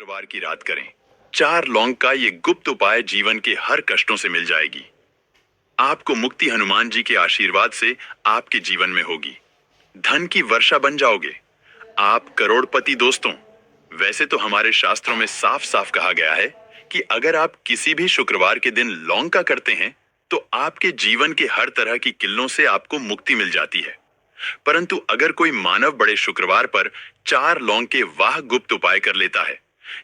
शुक्रवार की रात करें। 4 लौंग का ये गुप्त उपाय जीवन के हर कष्टों से मिल जाएगी। आपको मुक्ति हनुमान जी के आशीर्वाद से आपके जीवन में होगी। धन की वर्षा बन जाओगे। आप करोड़पति। दोस्तों, वैसे तो हमारे शास्त्रों में साफ साफ कहा गया है कि अगर आप किसी भी शुक्रवार के दिन लौंग का करते हैं तो आपके जीवन के हर तरह की किल्लों से आपको मुक्ति मिल जाती है। परंतु अगर कोई मानव बड़े शुक्रवार पर 4 लौंग के वाह गुप्त उपाय कर लेता है,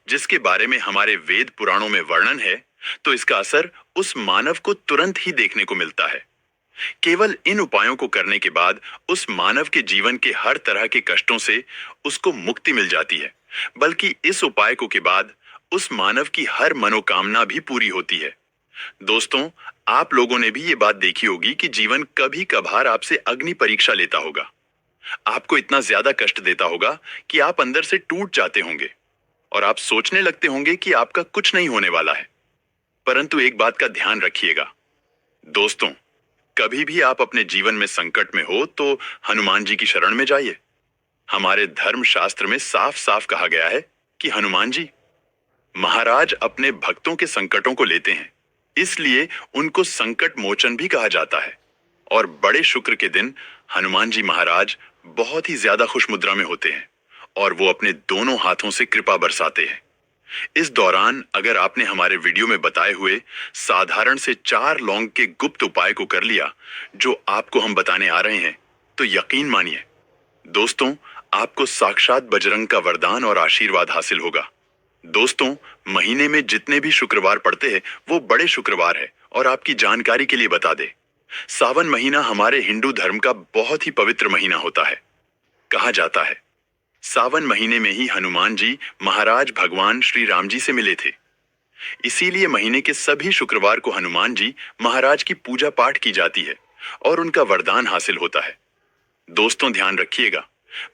जिसके बारे में हमारे वेद पुराणों में वर्णन है, तो इसका असर उस मानव को तुरंत ही देखने को मिलता है। केवल इन उपायों को करने के बाद उस मानव के जीवन के हर तरह के कष्टों से उसको मुक्ति मिल जाती है, बल्कि इस उपाय को के बाद उस मानव की हर मनोकामना भी पूरी होती है। दोस्तों, आप लोगों ने भी ये बात देखी होगी कि जीवन कभी कभार आपसे अग्नि परीक्षा लेता होगा। आपको इतना ज्यादा कष्ट देता होगा कि आप अंदर से टूट जाते होंगे और आप सोचने लगते होंगे कि आपका कुछ नहीं होने वाला है। परंतु एक बात का ध्यान रखिएगा दोस्तों, कभी भी आप अपने जीवन में संकट में हो तो हनुमान जी की शरण में जाइए। हमारे धर्म शास्त्र में साफ साफ कहा गया है कि हनुमान जी महाराज अपने भक्तों के संकटों को लेते हैं, इसलिए उनको संकट मोचन भी कहा जाता है। और बड़े शुक्र के दिन हनुमान जी महाराज बहुत ही ज्यादा खुश मुद्रा में होते हैं और वो अपने दोनों हाथों से कृपा बरसाते हैं। इस दौरान अगर आपने हमारे वीडियो में बताए हुए साधारण से 4 लौंग के गुप्त उपाय को कर लिया, जो आपको हम बताने आ रहे हैं, तो यकीन मानिए दोस्तों, आपको साक्षात बजरंग का वरदान और आशीर्वाद हासिल होगा। दोस्तों, महीने में जितने भी शुक्रवार पड़ते हैं वो बड़े शुक्रवार है। और आपकी जानकारी के लिए बता दे, सावन महीना हमारे हिंदू धर्म का बहुत ही पवित्र महीना होता है। कहा जाता है सावन महीने में ही हनुमान जी महाराज भगवान श्री राम जी से मिले थे। इसीलिए महीने के सभी शुक्रवार को हनुमान जी महाराज की पूजा पाठ की जाती है और उनका वरदान हासिल होता है। दोस्तों, ध्यान रखिएगा,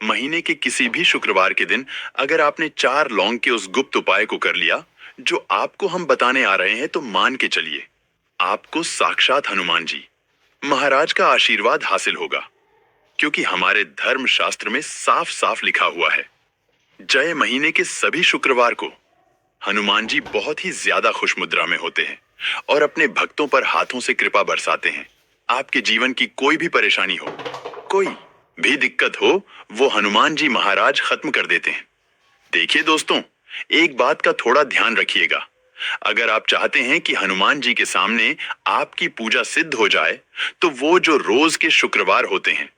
महीने के किसी भी शुक्रवार के दिन अगर आपने 4 लौंग के उस गुप्त उपाय को कर लिया जो आपको हम बताने आ रहे हैं, तो मान के चलिए आपको साक्षात हनुमान जी महाराज का आशीर्वाद हासिल होगा। क्योंकि हमारे धर्म शास्त्र में साफ साफ लिखा हुआ है, जय महीने के सभी शुक्रवार को हनुमान जी बहुत ही ज्यादा खुश मुद्रा में होते हैं और अपने भक्तों पर हाथों से कृपा बरसाते हैं। आपके जीवन की कोई भी परेशानी हो, कोई भी दिक्कत हो, वो हनुमान जी महाराज खत्म कर देते हैं। देखिए दोस्तों, एक बात का थोड़ा ध्यान रखिएगा, अगर आप चाहते हैं कि हनुमान जी के सामने आपकी पूजा सिद्ध हो जाए, तो वो जो रोज के शुक्रवार होते हैं,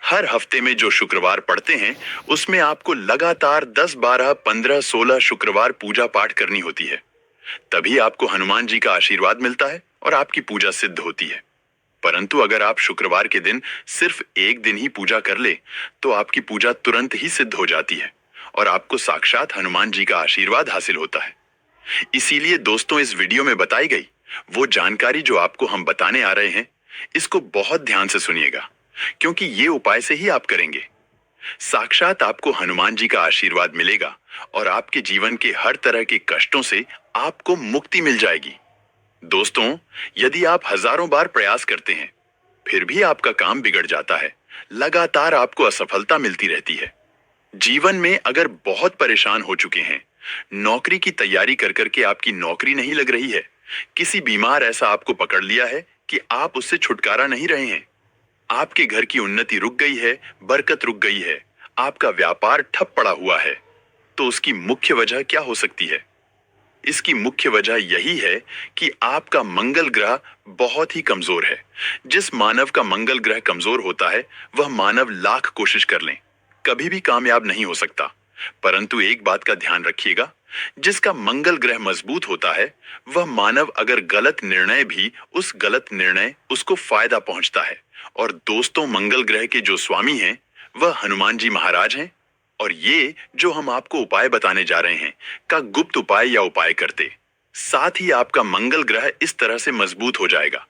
हर हफ्ते में जो शुक्रवार पड़ते हैं, उसमें आपको लगातार 10, 12, 15, 16 शुक्रवार पूजा पाठ करनी होती है। तभी आपको हनुमान जी का आशीर्वाद मिलता है और आपकी पूजा सिद्ध होती है। परंतु अगर आप शुक्रवार के दिन सिर्फ एक दिन ही पूजा कर ले, तो आपकी पूजा तुरंत ही सिद्ध हो जाती है और आपको साक्षात हनुमान जी का आशीर्वाद हासिल होता है। इसीलिए दोस्तों, इस वीडियो में बताई गई वो जानकारी जो आपको हम बताने आ रहे हैं, इसको बहुत ध्यान से सुनिएगा, क्योंकि ये उपाय से ही आप करेंगे, साक्षात आपको हनुमान जी का आशीर्वाद मिलेगा और आपके जीवन के हर तरह के कष्टों से आपको मुक्ति मिल जाएगी। दोस्तों, यदि आप हजारों बार प्रयास करते हैं, फिर भी आपका काम बिगड़ जाता है, लगातार आपको असफलता मिलती रहती है, जीवन में अगर बहुत परेशान हो चुके हैं, नौकरी की तैयारी कर करके आपकी नौकरी नहीं लग रही है, किसी बीमार ऐसा आपको पकड़ लिया है कि आप उससे छुटकारा नहीं रहे हैं, आपके घर की उन्नति रुक गई है, बरकत रुक गई है, आपका व्यापार ठप पड़ा हुआ है, तो उसकी मुख्य वजह क्या हो सकती है? इसकी मुख्य वजह यही है कि आपका मंगल ग्रह बहुत ही कमजोर है। जिस मानव का मंगल ग्रह कमजोर होता है, वह मानव लाख कोशिश कर लें, कभी भी कामयाब नहीं हो सकता। परंतु एक बात का ध्यान रखिएगा, जिसका मंगल ग्रह मजबूत होता है, वह मानव अगर गलत निर्णय भी, उस गलत निर्णय उसको फायदा पहुंचता है। और दोस्तों, मंगल ग्रह के जो स्वामी हैं, वह हनुमान जी महाराज हैं। और ये जो हम आपको उपाय बताने जा रहे हैं, का गुप्त उपाय या उपाय करते साथ ही आपका मंगल ग्रह इस तरह से मजबूत हो जाएगा,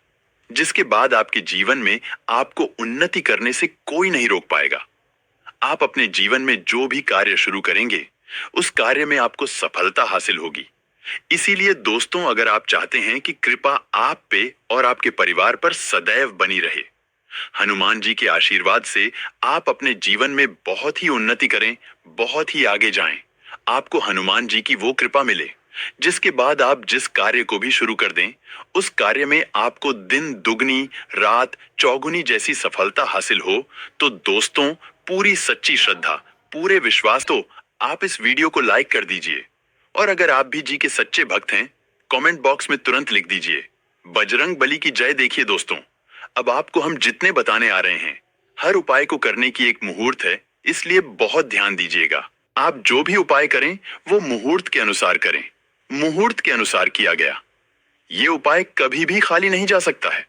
जिसके बाद आपके जीवन में आपको उन्नति करने से कोई नहीं रोक पाएगा। आप अपने जीवन में जो भी कार्य शुरू करेंगे, उस कार्य में आपको सफलता हासिल होगी। इसीलिए दोस्तों, अगर आप चाहते हैं कि कृपा आप पे और आपके परिवार पर सदैव बनी रहे, हनुमान जी के आशीर्वाद से आप अपने जीवन में बहुत ही उन्नति करें, बहुत ही आगे जाएं, आपको हनुमान जी की वो कृपा मिले जिसके बाद आप जिस कार्य को भी शुरू कर दें, उस कार्य में आपको दिन दुगनी रात चौगुनी जैसी सफलता हासिल हो। तो दोस्तों, पूरी सच्ची श्रद्धा, पूरे विश्वास तो आप इस वीडियो को लाइक कर दीजिए। और अगर आप भी जी के सच्चे भक्त हैं, कमेंट बॉक्स में तुरंत लिख दीजिए बजरंग बली की जय। देखिए दोस्तों, अब आपको हम जितने बताने आ रहे हैं, हर उपाय को करने की एक मुहूर्त है, इसलिए बहुत ध्यान दीजिएगा। आप जो भी उपाय करें वो मुहूर्त के अनुसार करें। मुहूर्त के अनुसार किया गया ये उपाय कभी भी खाली नहीं जा सकता है,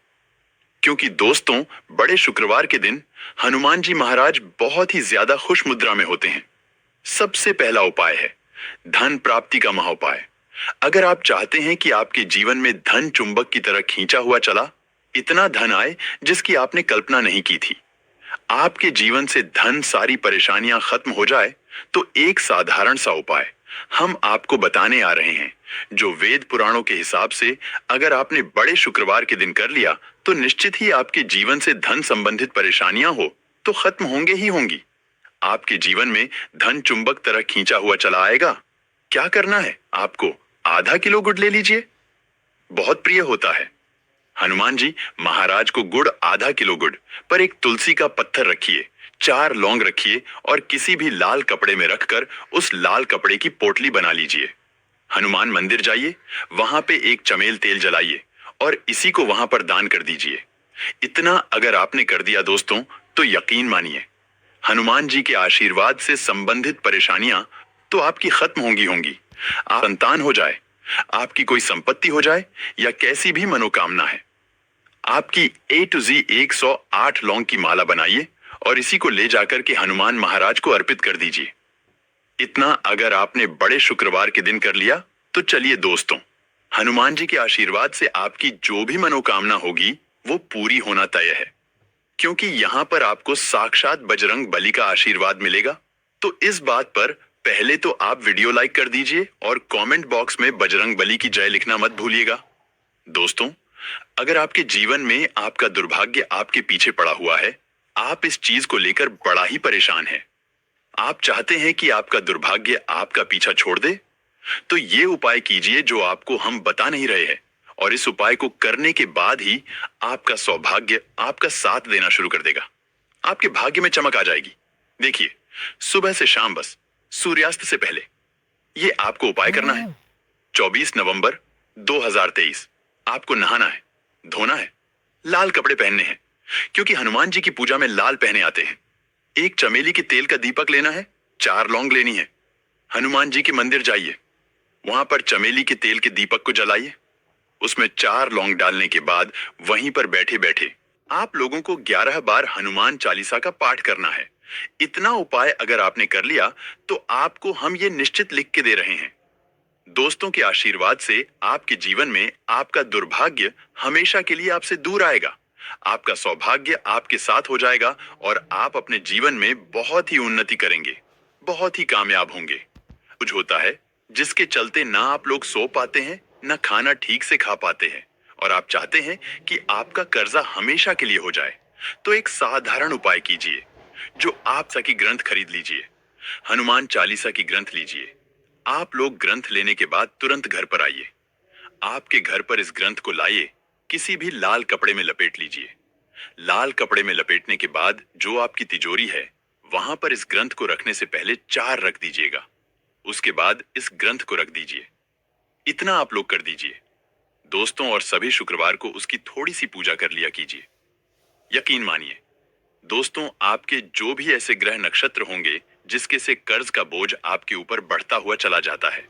क्योंकि दोस्तों, बड़े शुक्रवार के दिन हनुमान जी महाराज बहुत ही ज्यादा खुश मुद्रा में होते हैं। सबसे पहला उपाय है धन प्राप्ति का महाउपाय। अगर आप चाहते हैं कि आपके जीवन में धन चुंबक की तरह खींचा हुआ चला, इतना धन आए जिसकी आपने कल्पना नहीं की थी, आपके जीवन से धन सारी परेशानियां खत्म हो जाए, तो एक साधारण सा उपाय हम आपको बताने आ रहे हैं, जो वेद पुराणों के हिसाब से अगर आपने बड़े शुक्रवार के दिन कर लिया तो निश्चित ही आपके जीवन से धन संबंधित परेशानियां हो तो खत्म होंगे ही होंगी। आपके जीवन में धन चुंबक तरह खींचा हुआ चला आएगा। क्या करना है आपको? आधा किलो गुड़ ले लीजिए, बहुत प्रिय होता है। हनुमान जी महाराज को गुड़ आधा किलो गुड़ पर एक तुलसी का पत्थर रखिए, 4 लौंग रखिए और किसी भी लाल कपड़े में रखकर उस लाल कपड़े की पोटली बना लीजिए। हनुमान मंदिर जाइए, वहां पे एक चमेल तेल जलाइए और इसी को वहां पर दान कर दीजिए। इतना अगर आपने कर दिया दोस्तों, तो यकीन मानिए हनुमान जी के आशीर्वाद से संबंधित परेशानियां तो आपकी खत्म होंगी। आप संतान हो जाए, आपकी कोई संपत्ति हो जाए या कैसी भी मनोकामना है, आपकी A to Z 108 लौंग की माला बनाइए और इसी को ले जाकर के हनुमान महाराज को अर्पित कर दीजिए। इतना अगर आपने बड़े शुक्रवार के दिन कर लिया तो चलिए दोस्तों, हनुमान जी के आशीर्वाद से आपकी जो भी मनोकामना होगी वो पूरी होना तय है, क्योंकि यहां पर आपको साक्षात बजरंग बली का आशीर्वाद मिलेगा। तो इस बात पर पहले तो आप वीडियो लाइक कर दीजिए और कमेंट बॉक्स में बजरंग बली की जय लिखना मत भूलिएगा। दोस्तों, अगर आपके जीवन में आपका दुर्भाग्य आपके पीछे पड़ा हुआ है, आप इस चीज को लेकर बड़ा ही परेशान हैं, आप चाहते हैं कि आपका दुर्भाग्य आपका पीछा छोड़ दे, तो ये उपाय कीजिए जो आपको हम बता नहीं रहे हैं, और इस उपाय को करने के बाद ही आपका सौभाग्य आपका साथ देना शुरू कर देगा। आपके भाग्य में चमक आ जाएगी। देखिए, सुबह से शाम, बस सूर्यास्त से पहले ये आपको उपाय करना है। 24 नवंबर 2023 आपको नहाना है, धोना है, लाल कपड़े पहनने हैं, क्योंकि हनुमान जी की पूजा में लाल पहने आते हैं। एक चमेली के तेल का दीपक लेना है, 4 लौंग लेनी है। हनुमान जी के मंदिर जाइए, वहां पर चमेली के तेल के दीपक को जलाइए, उसमें 4 लौंग डालने के बाद वहीं पर बैठे बैठे आप लोगों को 11 बार हनुमान चालीसा का पाठ करना है। इतना उपाय अगर आपने कर लिया तो आपको हम ये निश्चित लिख के दे रहे हैं, दोस्तों के आशीर्वाद से आपके जीवन में आपका दुर्भाग्य हमेशा के लिए आपसे दूर आएगा, आपका सौभाग्य आपके साथ हो जाएगा और आप अपने जीवन में बहुत ही उन्नति करेंगे, बहुत ही कामयाब होंगे। कुछ होता है जिसके चलते ना आप लोग सो पाते हैं, ना खाना ठीक से खा पाते हैं, और आप चाहते हैं कि आपका कर्जा हमेशा के लिए हो जाए, तो एक साधारण उपाय कीजिए, जो आप सकी ग्रंथ खरीद लीजिए, हनुमान चालीसा की ग्रंथ लीजिए। आप लोग ग्रंथ लेने के बाद तुरंत घर पर आइए, आपके घर पर इस ग्रंथ को लाइए, किसी भी लाल कपड़े में लपेट लीजिए। लाल कपड़े में लपेटने के बाद जो आपकी तिजोरी है, वहां पर इस ग्रंथ को रखने से पहले 4 रख दीजिएगा, उसके बाद इस ग्रंथ को रख दीजिए। इतना आप लोग कर दीजिए दोस्तों, और सभी शुक्रवार को उसकी थोड़ी सी पूजा कर लिया कीजिए। यकीन मानिए दोस्तों, आपके जो भी ऐसे ग्रह नक्षत्र होंगे जिसके से कर्ज का बोझ आपके ऊपर बढ़ता हुआ चला जाता है,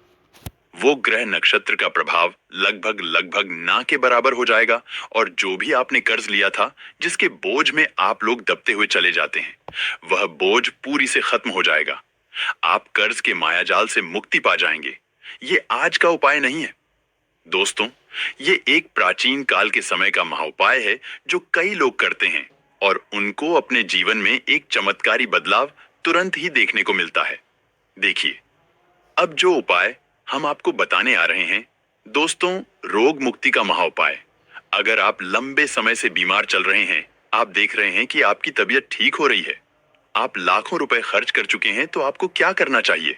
वो ग्रह नक्षत्र का प्रभाव लगभग लगभग ना के बराबर हो जाएगा, और जो भी आपने कर्ज लिया था जिसके बोझ में आप लोग दबते हुए चले जाते हैं, वह बोझ पूरी से खत्म हो जाएगा। आप कर्ज के मायाजाल से मुक्ति पा जाएंगे। ये आज का उपाय नहीं है दोस्तों, ये एक प्राचीन काल के समय का महाउपाय है जो कई लोग करते हैं और उनको अपने जीवन में एक चमत्कारी बदलाव तुरंत ही देखने को मिलता है। देखिए, अब जो उपाय हम आपको बताने आ रहे हैं दोस्तों, रोग मुक्ति का महाउपाय। अगर आप लंबे समय से बीमार चल रहे हैं, आप देख रहे हैं कि आपकी तबीयत ठीक हो रही है, आप लाखों रुपए खर्च कर चुके हैं, तो आपको क्या करना चाहिए?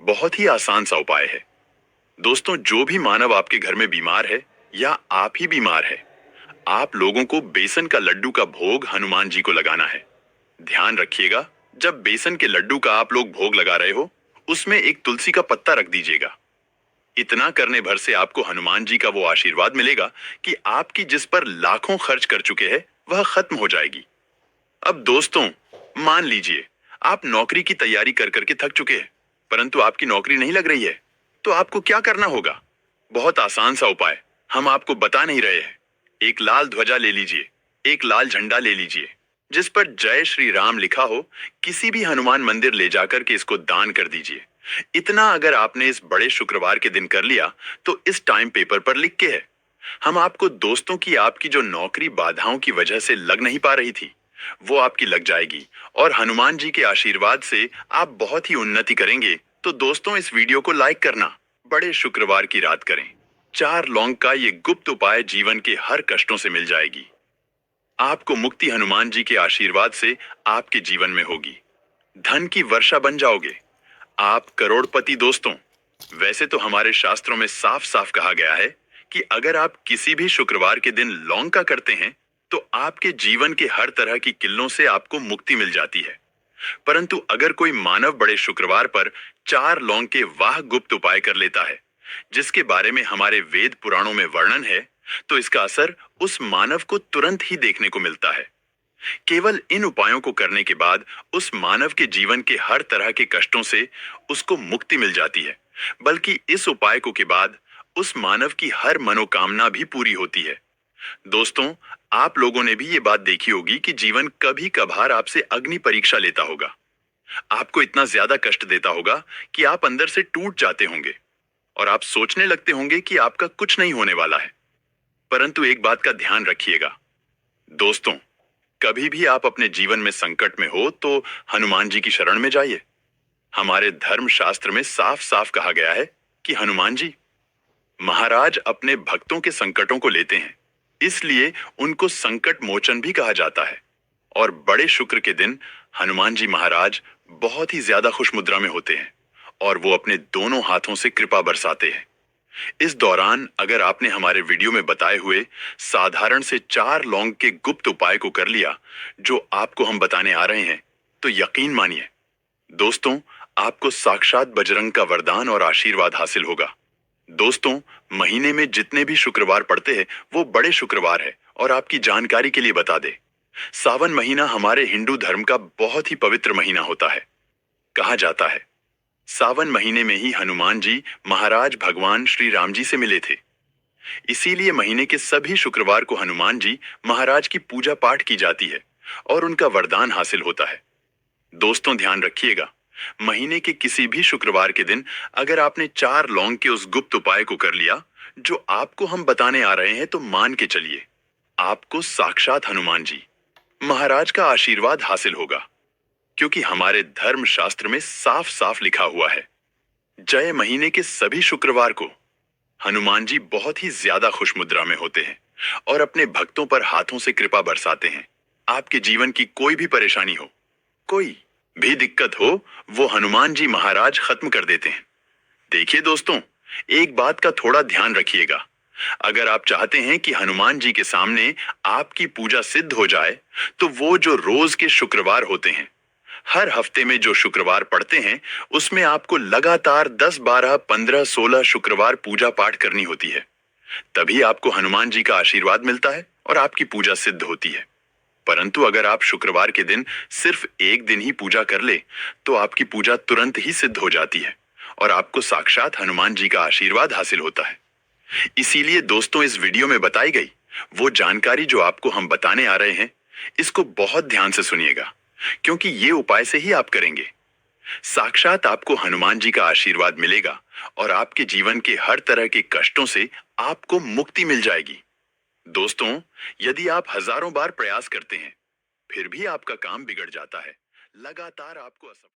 बहुत ही आसान सा उपाय है। दोस्तों, जो भी मानव आपके घर में बीमार है या आप ही बीमार है, आप लोगों को बेसन का लड्डू का भोग हनुमान जी को लगाना है। ध्यान रखिएगा, जब बेसन के लड्डू का आप लोग भोग लगा रहे हो, उसमें एक तुलसी का पत्ता रख दीजिएगा। इतना करने भर से आपको हनुमान जी का वो आशीर्वाद मिलेगा कि आपकी जिस पर लाखों खर्च कर चुके हैं वह खत्म हो जाएगी। अब दोस्तों, मान लीजिए आप नौकरी की तैयारी कर करके थक चुके हैं, परंतु आपकी नौकरी नहीं लग रही है, तो आपको क्या करना होगा? बहुत आसान सा उपाय हम आपको बता नहीं रहे हैं। एक लाल ध्वजा ले लीजिए, एक लाल झंडा ले लीजिए जिस पर जय श्री राम लिखा हो। किसी भी हनुमान मंदिर ले जाकर के इसको दान कर दीजिए। इतना अगर आपने इस बड़े शुक्रवार के दिन कर लिया तो इस टाइम पेपर पर लिख के है, हम आपको दोस्तों की आपकी जो नौकरी बाधाओं की वजह से लग नहीं पा रही थी, वो आपकी लग जाएगी और हनुमान जी के आशीर्वाद से आप बहुत ही उन्नति करेंगे। तो दोस्तों, इस वीडियो को लाइक करना, बड़े शुक्रवार की रात करें। 4 लौंग का ये गुप्त उपाय जीवन के हर कष्टों से मिल जाएगी। आपको मुक्ति हनुमान जी के आशीर्वाद से आपके जीवन में होगी। धन की वर्षा बन जाओगे, आप करोड़पति। दोस्तों, वैसे तो हमारे शास्त्रों में साफ साफ कहा गया है कि अगर आप किसी भी शुक्रवार के दिन लौंग का करते हैं तो आपके जीवन के हर तरह की किल्लों से आपको मुक्ति मिल जाती है। परंतु अगर कोई मानव बड़े शुक्रवार पर 4 लौंग के वाह गुप्त उपाय कर लेता है, जिसके बारे में हमारे वेद पुराणों में वर्णन है, तो इसका असर उस मानव को तुरंत ही देखने को मिलता है। केवल इन उपायों को करने के बाद उस मानव के जीवन के हर तरह के कष्टों से उसको मुक्ति मिल जाती है, बल्कि इस उपाय को के बाद उस मानव की हर मनोकामना भी पूरी होती है। दोस्तों, आप लोगों ने भी ये बात देखी होगी कि जीवन कभी कभार आपसे अग्नि परीक्षा लेता होगा, आपको इतना ज्यादा कष्ट देता होगा कि आप अंदर से टूट जाते होंगे और आप सोचने लगते होंगे कि आपका कुछ नहीं होने वाला है। परंतु एक बात का ध्यान रखिएगा दोस्तों, कभी भी आप अपने जीवन में संकट में हो तो हनुमान जी की शरण में जाइए। हमारे धर्म शास्त्र में साफ साफ कहा गया है कि हनुमान जी महाराज अपने भक्तों के संकटों को लेते हैं, इसलिए उनको संकट मोचन भी कहा जाता है। और बड़े शुक्र के दिन हनुमान जी महाराज बहुत ही ज्यादा खुश मुद्रा में होते हैं और वो अपने दोनों हाथों से कृपा बरसाते हैं। इस दौरान अगर आपने हमारे वीडियो में बताए हुए साधारण से 4 लौंग के गुप्त उपाय को कर लिया जो आपको हम बताने आ रहे हैं, तो यकीन मानिए दोस्तों, आपको साक्षात बजरंग का वरदान और आशीर्वाद हासिल होगा। दोस्तों, महीने में जितने भी शुक्रवार पड़ते हैं वो बड़े शुक्रवार है। और आपकी जानकारी के लिए बता दे, सावन महीना हमारे हिंदू धर्म का बहुत ही पवित्र महीना होता है। कहा जाता है सावन महीने में ही हनुमान जी महाराज भगवान श्री राम जी से मिले थे। इसीलिए महीने के सभी शुक्रवार को हनुमान जी महाराज की पूजा पाठ की जाती है और उनका वरदान हासिल होता है। दोस्तों, ध्यान रखिएगा, महीने के किसी भी शुक्रवार के दिन अगर आपने 4 लौंग के उस गुप्त उपाय को कर लिया जो आपको हम बताने आ रहे हैं, तो मान के चलिए आपको साक्षात हनुमान जी महाराज का आशीर्वाद हासिल होगा। क्योंकि हमारे धर्म शास्त्र में साफ साफ लिखा हुआ है, जय महीने के सभी शुक्रवार को हनुमान जी बहुत ही ज्यादा खुश मुद्रा में होते हैं और अपने भक्तों पर हाथों से कृपा बरसाते हैं। आपके जीवन की कोई भी परेशानी हो, कोई भी दिक्कत हो, वो हनुमान जी महाराज खत्म कर देते हैं। देखिए दोस्तों, एक बात का थोड़ा ध्यान रखिएगा, अगर आप चाहते हैं कि हनुमान जी के सामने आपकी पूजा सिद्ध हो जाए, तो वो जो रोज के शुक्रवार होते हैं, हर हफ्ते में जो शुक्रवार पड़ते हैं, उसमें आपको लगातार 10, 12, 15, 16 शुक्रवार पूजा पाठ करनी होती है। तभी आपको हनुमान जी का आशीर्वाद मिलता है और आपकी पूजा सिद्ध होती है। परंतु अगर आप शुक्रवार के दिन सिर्फ एक दिन ही पूजा कर ले, तो आपकी पूजा तुरंत ही सिद्ध हो जाती है और आपको साक्षात हनुमान जी का आशीर्वाद हासिल होता है। इसीलिए दोस्तों, इस वीडियो में बताई गई वो जानकारी जो आपको हम बताने आ रहे हैं, इसको बहुत ध्यान से सुनिएगा, क्योंकि ये उपाय से ही आप करेंगे, साक्षात आपको हनुमान जी का आशीर्वाद मिलेगा और आपके जीवन के हर तरह के कष्टों से आपको मुक्ति मिल जाएगी। दोस्तों, यदि आप हजारों बार प्रयास करते हैं, फिर भी आपका काम बिगड़ जाता है, लगातार आपको असफल